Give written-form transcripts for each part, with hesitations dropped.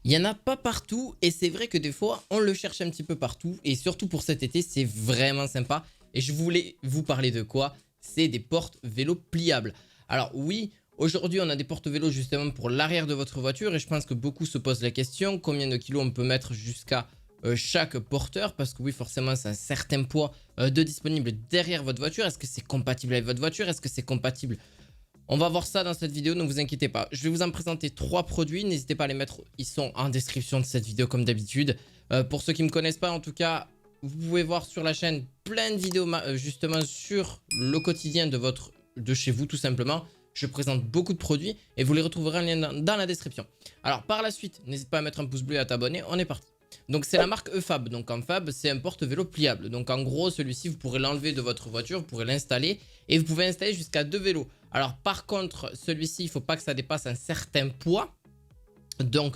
Il n'y en a pas partout et c'est vrai que des fois, on le cherche un petit peu partout. Et surtout pour cet été, c'est vraiment sympa. Et je voulais vous parler de quoi? C'est des porte-vélos pliables. Alors oui, aujourd'hui, on a des porte-vélos justement pour l'arrière de votre voiture. Et je pense que beaucoup se posent la question, combien de kilos on peut mettre jusqu'à chaque porteur? Parce que oui, forcément, c'est un certain poids de disponible derrière votre voiture. Est-ce que c'est compatible avec votre voiture? Est-ce que c'est compatible? On va voir ça dans cette vidéo, ne vous inquiétez pas. Je vais vous en présenter 3 produits, n'hésitez pas à les mettre, ils sont en description de cette vidéo comme d'habitude. Pour ceux qui ne me connaissent pas, en tout cas, vous pouvez voir sur la chaîne plein de vidéos justement sur le quotidien de chez vous tout simplement. Je présente beaucoup de produits et vous les retrouverez en lien dans la description. Alors par la suite, n'hésite pas à mettre un pouce bleu et à t'abonner, on est parti. Donc c'est la marque EFAB, donc en Fab c'est un porte-vélo pliable. Donc en gros celui-ci vous pourrez l'enlever de votre voiture, vous pourrez l'installer et vous pouvez installer jusqu'à 2 vélos. Alors par contre celui-ci il ne faut pas que ça dépasse un certain poids. Donc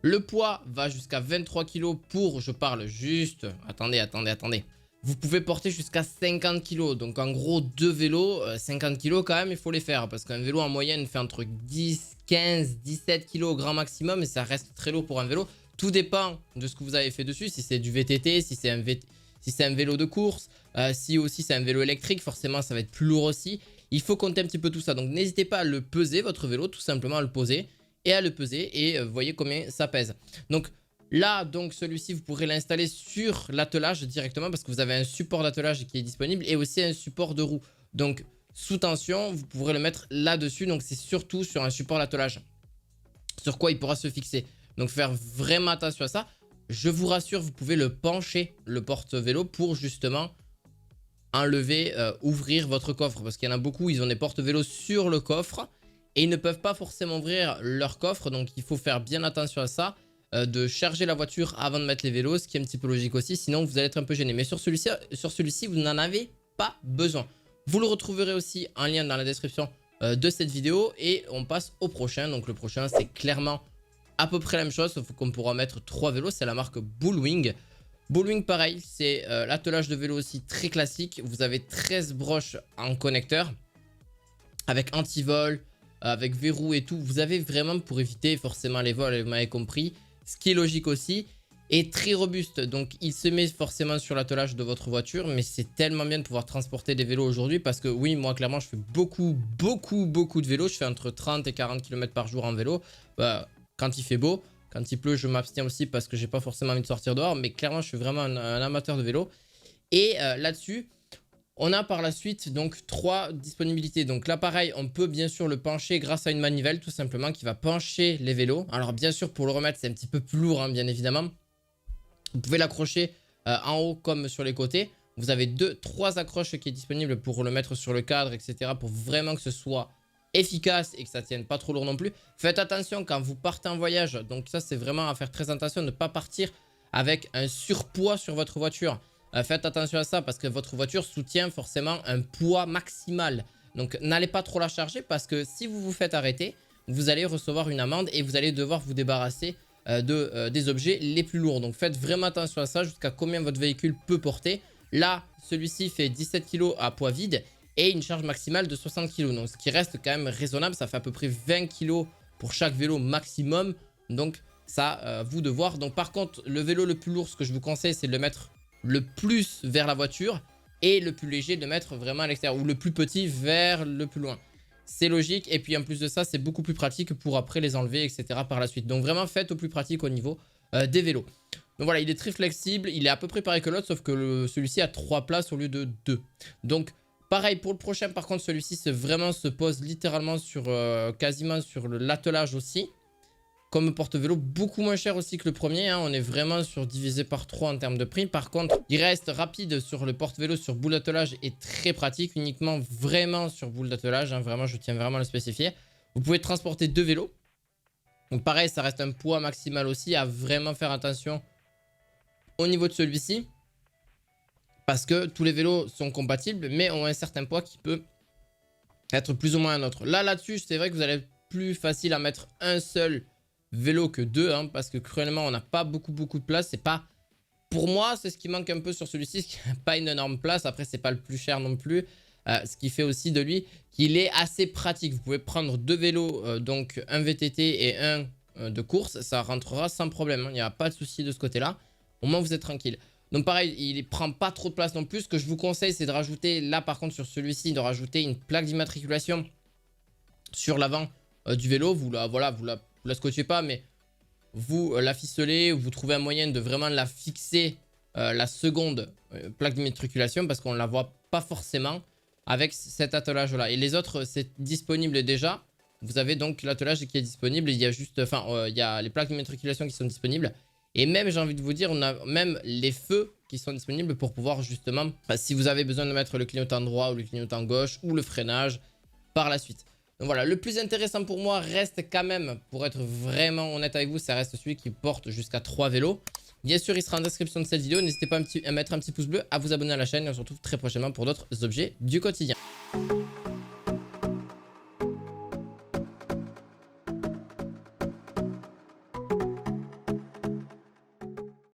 le poids va jusqu'à 23 kg pour, je parle juste, attendez. Vous pouvez porter jusqu'à 50 kg. Donc en gros 2 vélos, 50 kg quand même il faut les faire. Parce qu'un vélo en moyenne fait entre 10, 15, 17 kg au grand maximum. Et ça reste très lourd pour un vélo. Tout dépend de ce que vous avez fait dessus. Si c'est du VTT, si c'est un vélo de course, si aussi c'est un vélo électrique, forcément ça va être plus lourd aussi. Il faut compter un petit peu tout ça. Donc n'hésitez pas à le peser, votre vélo, tout simplement à le poser et à le peser. Et voyez combien ça pèse. Donc là, donc celui-ci, vous pourrez l'installer sur l'attelage directement parce que vous avez un support d'attelage qui est disponible et aussi un support de roue. Donc sous tension, vous pourrez le mettre là-dessus. Donc c'est surtout sur un support d'attelage sur quoi il pourra se fixer. Donc faire vraiment attention à ça. Je vous rassure, vous pouvez le pencher, le porte-vélo, pour justement enlever, ouvrir votre coffre. Parce qu'il y en a beaucoup, ils ont des porte-vélos sur le coffre et ils ne peuvent pas forcément ouvrir leur coffre. Donc il faut faire bien attention à ça, de charger la voiture avant de mettre les vélos, ce qui est un petit peu logique aussi. Sinon vous allez être un peu gêné. Mais sur celui-ci, vous n'en avez pas besoin. Vous le retrouverez aussi en lien dans la description de cette vidéo. Et on passe au prochain. Donc le prochain, c'est clairement à peu près la même chose, sauf qu'on pourra mettre 3 vélos. C'est la marque Bullwing. Bullwing, pareil, c'est l'attelage de vélo aussi très classique. Vous avez 13 broches en connecteur avec anti-vol, avec verrou et tout. Vous avez vraiment pour éviter forcément les vols, vous m'avez compris. Ce qui est logique aussi. Et très robuste. Donc il se met forcément sur l'attelage de votre voiture. Mais c'est tellement bien de pouvoir transporter des vélos aujourd'hui. Parce que oui, moi clairement, je fais beaucoup de vélos. Je fais entre 30 et 40 km par jour en vélo. Quand il fait beau, quand il pleut, je m'abstiens aussi parce que j'ai pas forcément envie de sortir dehors. Mais clairement, je suis vraiment un amateur de vélo. Et là-dessus, on a par la suite donc 3 disponibilités. Donc là, pareil, on peut bien sûr le pencher grâce à une manivelle tout simplement qui va pencher les vélos. Alors bien sûr, pour le remettre, c'est un petit peu plus lourd, hein, bien évidemment. Vous pouvez l'accrocher en haut comme sur les côtés. Vous avez 3 accroches qui est disponible pour le mettre sur le cadre, etc. Pour vraiment que ce soit efficace et que ça tienne pas trop lourd non plus. Faites attention quand vous partez en voyage. Donc ça, c'est vraiment à faire très attention de ne pas partir avec un surpoids sur votre voiture. Faites attention à ça parce que votre voiture soutient forcément un poids maximal. Donc n'allez pas trop la charger parce que si vous vous faites arrêter, vous allez recevoir une amende et vous allez devoir vous débarrasser des objets les plus lourds. Donc faites vraiment attention à ça, jusqu'à combien votre véhicule peut porter. Là, celui-ci fait 17 kg à poids vide et une charge maximale de 60 kg. Donc ce qui reste quand même raisonnable, ça fait à peu près 20 kg pour chaque vélo maximum. Donc ça, vous de voir. Donc par contre, le vélo le plus lourd, ce que je vous conseille, c'est de le mettre le plus vers la voiture et le plus léger de le mettre vraiment à l'extérieur, ou le plus petit vers le plus loin. C'est logique, et puis en plus de ça, c'est beaucoup plus pratique pour après les enlever, etc. par la suite. Donc vraiment, faites au plus pratique au niveau des vélos. Donc voilà, il est très flexible, il est à peu près pareil que l'autre, sauf que celui-ci a 3 places au lieu de 2. Donc pareil pour le prochain, par contre, celui-ci se pose littéralement sur quasiment sur l'attelage aussi. Comme porte-vélo, beaucoup moins cher aussi que le premier, hein. On est vraiment sur divisé par 3 en termes de prix. Par contre, il reste rapide sur le porte-vélo, sur boule d'attelage, et très pratique uniquement vraiment sur boule d'attelage, hein. Vraiment, je tiens vraiment à le spécifier. Vous pouvez transporter 2 vélos. Donc pareil, ça reste un poids maximal aussi, à vraiment faire attention au niveau de celui-ci. Parce que tous les vélos sont compatibles, mais ont un certain poids qui peut être plus ou moins un autre. Là-dessus, c'est vrai que vous allez être plus facile à mettre un seul vélo que 2, hein, parce que cruellement on n'a pas beaucoup de place. C'est pas, pour moi, c'est ce qui manque un peu sur celui-ci, ce qui n'a pas une énorme place. Après, c'est pas le plus cher non plus, ce qui fait aussi de lui qu'il est assez pratique. Vous pouvez prendre 2 vélos, donc un VTT et un de course, ça rentrera sans problème. Il n'y a pas de souci de ce côté-là. Au moins, vous êtes tranquille. Donc pareil, il ne prend pas trop de place non plus. Ce que je vous conseille, c'est de rajouter, là par contre sur celui-ci, de rajouter une plaque d'immatriculation sur l'avant du vélo. Vous la scotchez pas, mais vous la ficelez, vous trouvez un moyen de vraiment la fixer, la seconde plaque d'immatriculation, parce qu'on ne la voit pas forcément avec cet attelage-là. Et les autres, c'est disponible déjà. Vous avez donc l'attelage qui est disponible. Il y a juste, il y a les plaques d'immatriculation qui sont disponibles. Et même, j'ai envie de vous dire, on a même les feux qui sont disponibles pour pouvoir justement, si vous avez besoin de mettre le clignotant droit ou le clignotant gauche ou le freinage par la suite. Donc voilà, le plus intéressant pour moi reste quand même, pour être vraiment honnête avec vous, ça reste celui qui porte jusqu'à 3 vélos. Bien sûr, il sera en description de cette vidéo. N'hésitez pas à mettre un petit pouce bleu, à vous abonner à la chaîne et on se retrouve très prochainement pour d'autres objets du quotidien.